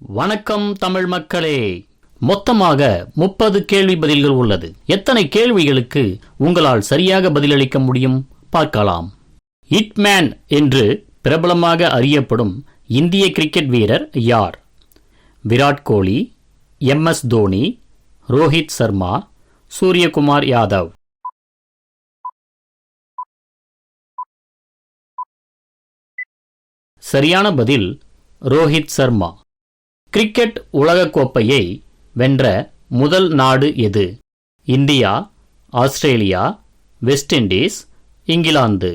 வணக்கம் தமிழ் மக்களே. மொத்தமாக 30 கேள்வி பதில்கள் உள்ளது. எத்தனை கேள்விகளுக்கு உங்களால் சரியாக பதிலளிக்க முடியும் பார்க்கலாம். ஹிட்மேன் என்று பிரபலமாக அறியப்படும் இந்திய கிரிக்கெட் வீரர் யார்? விராட் கோலி, MS தோனி, ரோஹித் சர்மா, சூரியகுமார் யாதவ். சரியான பதில் ரோஹித் சர்மா. கிரிக்கெட் உலகக்கோப்பையை வென்ற முதல் நாடு எது? India, Australia, west Indies, England.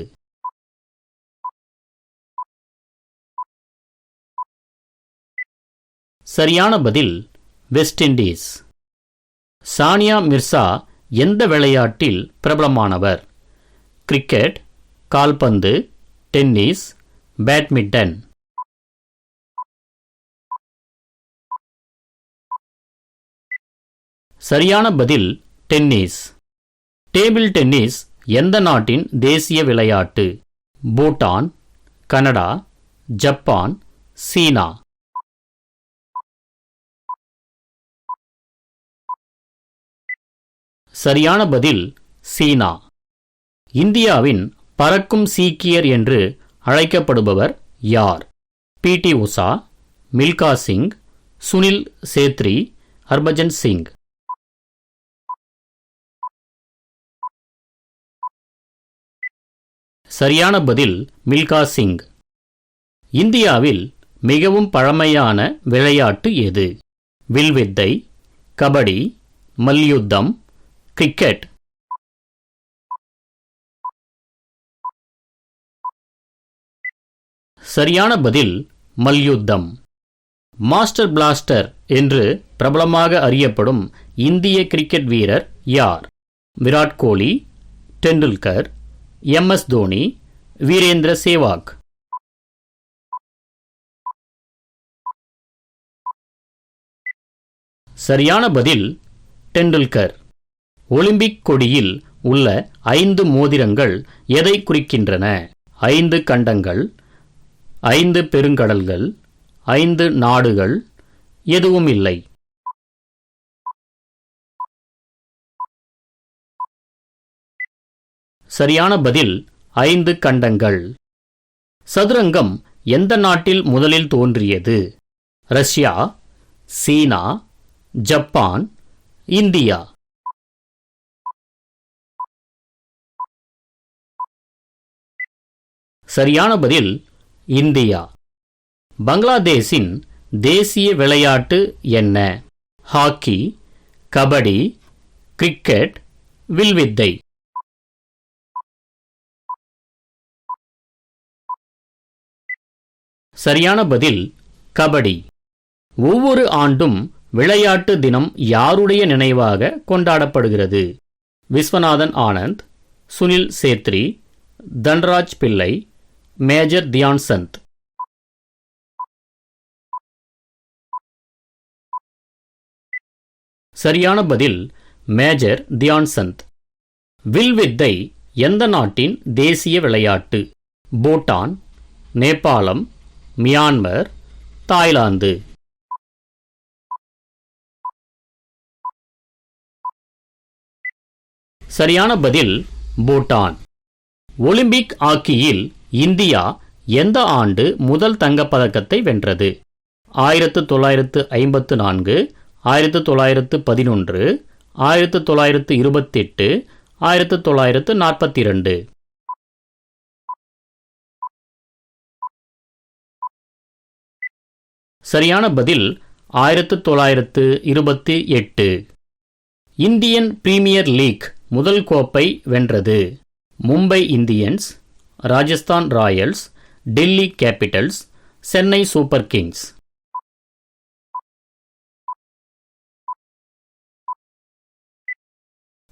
சரியான பதில் வெஸ்ட் இண்டீஸ். சானியா மிர்சா எந்த விளையாட்டில் பிரபலமானவர்? கிரிக்கெட், கால்பந்து, டென்னிஸ், பேட்மிண்டன். சரியான பதில் டென்னிஸ். டேபிள் டென்னிஸ் எந்த நாட்டின் தேசிய விளையாட்டு? பூட்டான், கனடா, ஜப்பான், சீனா. சரியான பதில் சீனா. இந்தியாவின் பறக்கும் சீக்கியர் என்று அழைக்கப்படுபவர் யார்? PT உஷா, மில்கா சிங், சுனில் சேத்ரி, ஹர்பஜன் சிங். சரியான பதில் மில்கா சிங். இந்தியாவில் மிகவும் பழமையான விளையாட்டு எது? வில்வித்தை, கபடி, மல்யுத்தம், கிரிக்கெட். சரியான பதில் மல்யுத்தம். மாஸ்டர் பிளாஸ்டர் என்று பிரபலமாக அறியப்படும் இந்திய கிரிக்கெட் வீரர் யார்? விராட் கோலி, டெண்டுல்கர், MS தோனி, வீரேந்திர சேவாக். சரியான பதில் டெண்டுல்கர். ஒலிம்பிக் கொடியில் உள்ள 5 மோதிரங்கள் எதை குறிக்கின்றன? 5 கண்டங்கள், 5 பெருங்கடல்கள், 5 நாடுகள், எதுவும் இல்லை. சரியான பதில் 5 கண்டங்கள். சதுரங்கம் எந்த நாட்டில் முதலில் தோன்றியது? ரஷ்யா, சீனா, ஜப்பான், இந்தியா. சரியான பதில் இந்தியா. பங்களாதேஷின் தேசிய விளையாட்டு என்ன? ஹாக்கி, கபடி, கிரிக்கெட், வில்வித்தை. சரியான பதில் கபடி. ஒவ்வொரு ஆண்டும் விளையாட்டு தினம் யாருடைய நினைவாக கொண்டாடப்படுகிறது? விஸ்வநாதன் ஆனந்த், சுனில் சேத்ரி, தன்ராஜ் பிள்ளை, மேஜர் தியான் சந்த். சரியான பதில் மேஜர் தியான் சந்த். வில்வித்தை எந்த நாட்டின் தேசிய விளையாட்டு? பூட்டான், நேபாளம், மியான்மர், தாய்லாந்து. சரியான பதில் பூட்டான். ஒலிம்பிக் ஹாக்கியில் இந்தியா எந்த ஆண்டு முதல் தங்கப்பதக்கத்தை வென்றது? 1954, 1911, 1928, 1942. சரியான பதில் 1928. இந்தியன் பிரீமியர் லீக் முதல் கோப்பை வென்றது? Mumbai Indians, Rajasthan Royals, Delhi Capitals, Chennai super Kings.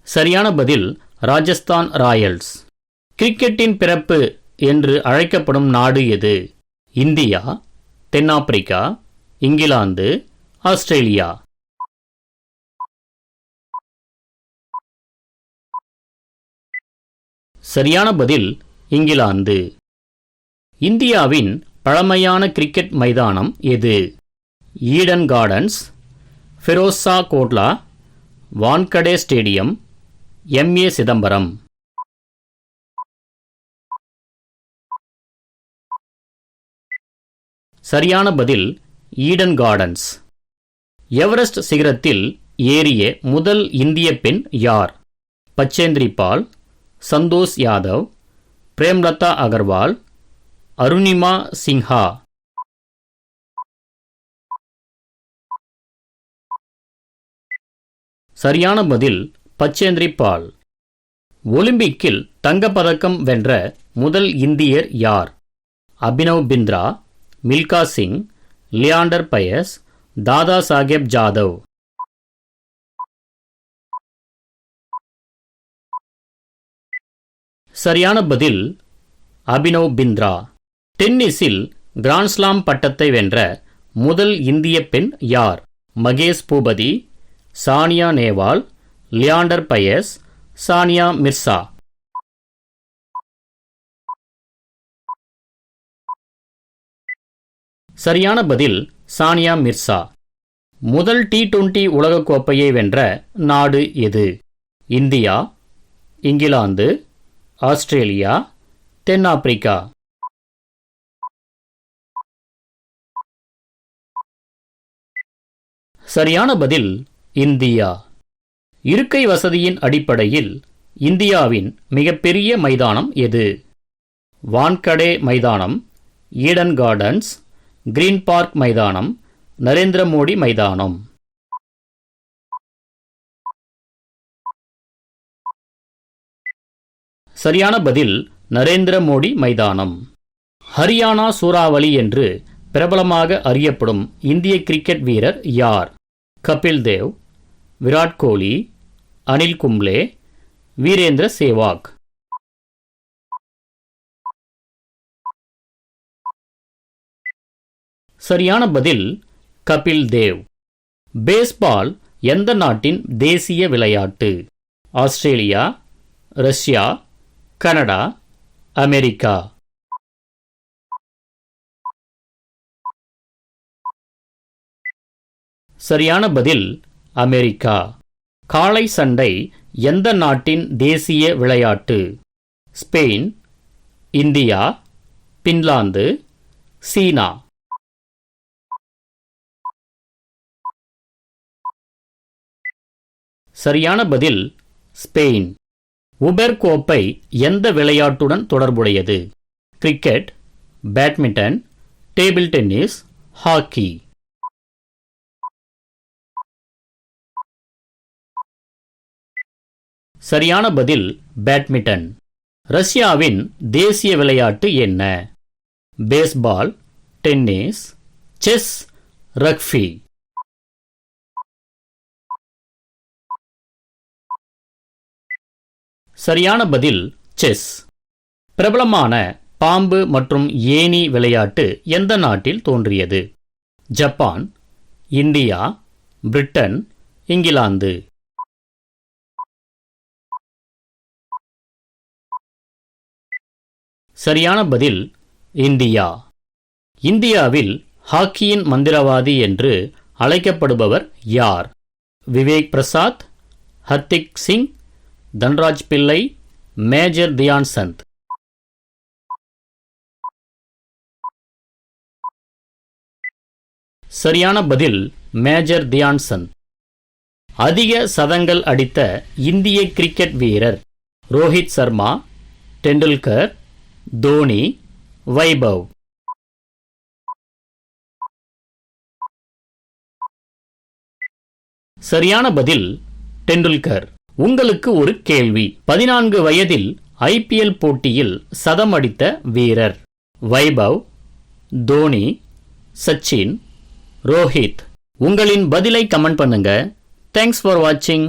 சரியான பதில் ராஜஸ்தான் ராயல்ஸ். கிரிக்கெட்டின் பிறப்பு என்று அழைக்கப்படும் நாடு எது? இந்தியா, தென்னாப்பிரிக்கா, இங்கிலாந்து, ஆஸ்திரேலியா. சரியான பதில் இங்கிலாந்து. இந்தியாவின் பழமையான கிரிக்கெட் மைதானம் எது? Eden Gardens, Feroz Shah Kotla, Wankhede stadium, M A. Chidambaram. சரியான பதில் ஈடன் கார்டன்ஸ். எவரெஸ்ட் சிகரத்தில் ஏறிய முதல் இந்திய பெண் யார்? பச்சேந்திரி பால், சந்தோஷ் யாதவ், பிரேம்லதா அகர்வால், அருணிமா சின்ஹா. சரியான பதில் பச்சேந்திரி பால். ஒலிம்பிக்கில் தங்கப்பதக்கம் வென்ற முதல் இந்தியர் யார்? அபினவ் பிந்த்ரா, மில்கா சிங், லியாண்டர் பயஸ், தாதா சாஹேப் ஜாதவ். சரியான பதில் அபினவ் பிந்த்ரா. டென்னிஸில் கிராண்ட்ஸ்லாம் பட்டத்தை வென்ற முதல் இந்திய பெண் யார்? மகேஷ் பூபதி, சானியா நேவால், லியாண்டர் பயஸ், சானியா மிர்சா. சரியான பதில் சானியா மிர்சா. முதல் T20 உலகக்கோப்பையை வென்ற நாடு எது? இந்தியா, இங்கிலாந்து, ஆஸ்திரேலியா, தென்னாப்பிரிக்கா. சரியான பதில் இந்தியா. இருக்கை வசதியின் அடிப்படையில் இந்தியாவின் மிகப்பெரிய மைதானம் எது? வான்கடே மைதானம், ஈடன் கார்டன்ஸ், கிரீன் பார்க் மைதானம், நரேந்திர மோடி மைதானம். சரியான பதில் நரேந்திர மோடி மைதானம். ஹரியானா சூறாவளி என்று பிரபலமாக அறியப்படும் இந்திய கிரிக்கெட் வீரர் யார்? கபில் தேவ், விராட் கோலி, அனில் கும்ப்ளே, வீரேந்திர சேவாக். சரியான பதில் கபில் தேவ். பேஸ்பால் எந்த நாட்டின் தேசிய விளையாட்டு? Australia, Russia, Canada, America. சரியான பதில் அமெரிக்கா. காளை சண்டை எந்த நாட்டின் தேசிய விளையாட்டு? ஸ்பெயின், இந்தியா, பின்லாந்து, சீனா. சரியான பதில் ஸ்பெயின். உபெர் கோப்பை எந்த விளையாட்டுடன் தொடர்புடையது? Cricket, badminton, table tennis, hockey. சரியான பதில் பேட்மிண்டன். ரஷ்யாவின் தேசிய விளையாட்டு என்ன? Baseball, tennis, chess, rugby. சரியான பதில் செஸ். பிரபலமான பாம்பு மற்றும் ஏணி விளையாட்டு எந்த நாட்டில் தோன்றியது? Japan, India, Britain, England. சரியான பதில் இந்தியா. இந்தியாவில் ஹாக்கியின் மந்திரவாதி என்று அழைக்கப்படுபவர் யார்? விவேக் பிரசாத், ஹர்திக் சிங், தன்ராஜ் பிள்ளை, மேஜர் தியான் சந்த். சரியான பதில் மேஜர் தியான் சந்த். அதிக சதங்கள் அடித்த இந்திய கிரிக்கெட் வீரர்? ரோஹித் சர்மா, டெண்டுல்கர், தோனி, வைபவ். சரியான பதில் டெண்டுல்கர். உங்களுக்கு ஒரு கேள்வி. 14 வயதில் IPL போட்டியில் சதம் அடித்த வீரர்? வைபவ், தோனி, சச்சின், ரோஹித். உங்களின் பதிலை கமெண்ட் பண்ணுங்க. தேங்க்ஸ் ஃபார் வாட்சிங்.